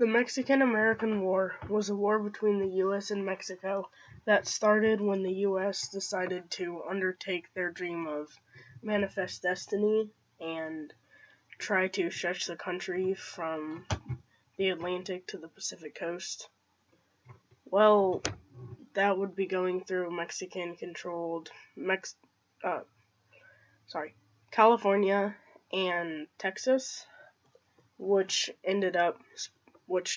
The Mexican-American War was a war between the U.S. and Mexico that started when the U.S. decided to undertake their dream of manifest destiny and try to stretch the country from the Atlantic to the Pacific coast. Well, that would be going through Mexican-controlled California and Texas, which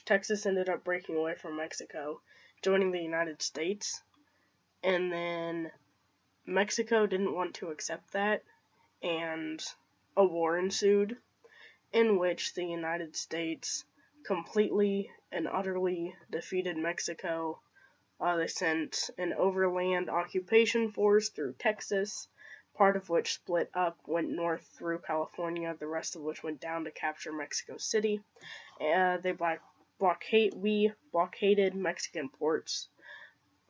Texas ended up breaking away from Mexico, joining the United States, and then Mexico didn't want to accept that, and a war ensued, in which the United States completely and utterly defeated Mexico. They sent an overland occupation force through Texas, part of which split up, went north through California, the rest of which went down to capture Mexico City. We blockaded Mexican ports,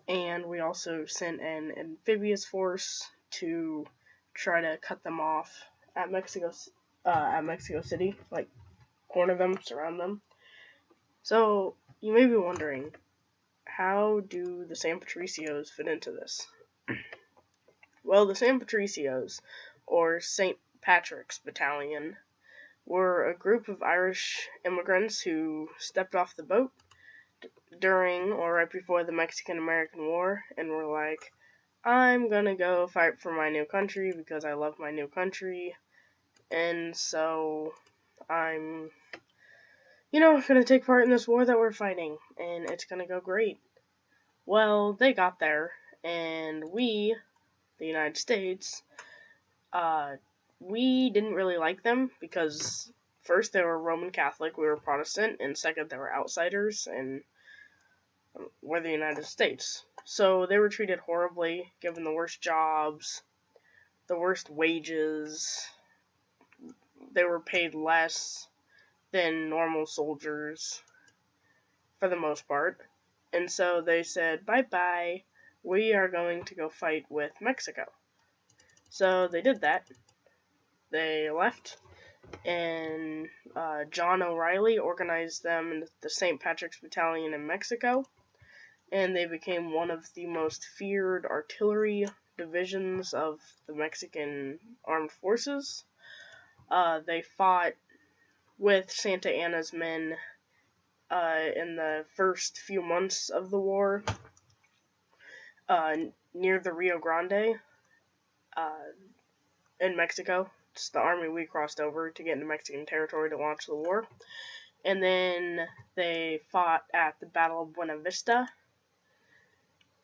and we also sent an amphibious force to try to cut them off at Mexico City, like corner them, surround them. So you may be wondering, how do the San Patricios fit into this? Well, the San Patricios, or St. Patrick's Battalion, were a group of Irish immigrants who stepped off the boat during or right before the Mexican-American War and were like, I'm gonna go fight for my new country because I love my new country, and so I'm gonna take part in this war that we're fighting, and it's gonna go great. Well, they got there, and we, the United States, we didn't really like them because first they were Roman Catholic, we were Protestant, and second they were outsiders, and we're the United States. So they were treated horribly, given the worst jobs, the worst wages. They were paid less than normal soldiers, for the most part. And so they said, bye-bye, we are going to go fight with Mexico. So they did that. They left, and John O'Reilly organized them in the St. Patrick's Battalion in Mexico, and they became one of the most feared artillery divisions of the Mexican armed forces. They fought with Santa Anna's men in the first few months of the war near the Rio Grande in Mexico. It's the army we crossed over to get into Mexican territory to launch the war. And then they fought at the Battle of Buena Vista,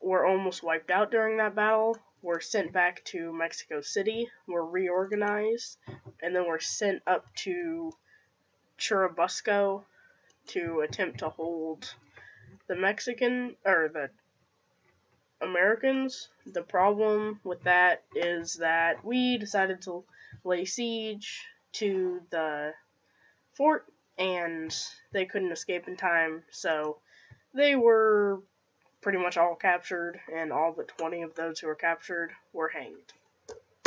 were almost wiped out during that battle, were sent back to Mexico City, were reorganized, and then were sent up to Churubusco to attempt to hold the Americans. The problem with that is that we decided to lay siege to the fort, and they couldn't escape in time, so they were pretty much all captured, and all but 20 of those who were captured were hanged.